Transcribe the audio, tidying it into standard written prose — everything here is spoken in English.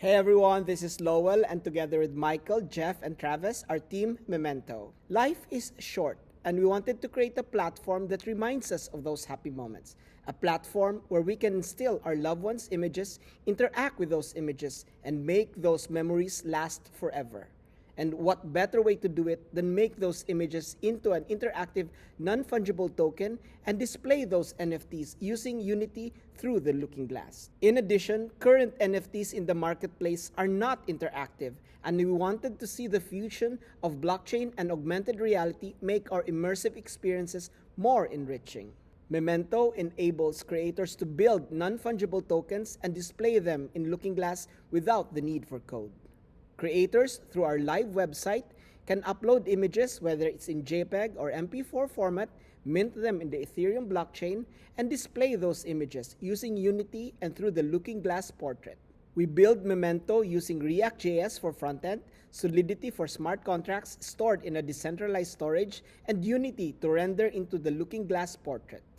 Hey everyone, this is Lowell, and together with Michael, Jeff, and Travis, our team Memento. Life is short, and we wanted to create a platform that reminds us of those happy moments. A platform where we can instill our loved ones' images, interact with those images, and make those memories last forever. And what better way to do it than make those images into an interactive non-fungible token and display those NFTs using Unity through the Looking Glass. In addition, current NFTs in the marketplace are not interactive, and we wanted to see the fusion of blockchain and augmented reality make our immersive experiences more enriching. Memento enables creators to build non-fungible tokens and display them in Looking Glass without the need for code. Creators, through our live website, can upload images, whether it's in JPEG or MP4 format, mint them in the Ethereum blockchain, and display those images using Unity and through the Looking Glass portrait. We build Memento using React.js for frontend, Solidity for smart contracts stored in a decentralized storage, and Unity to render into the Looking Glass portrait.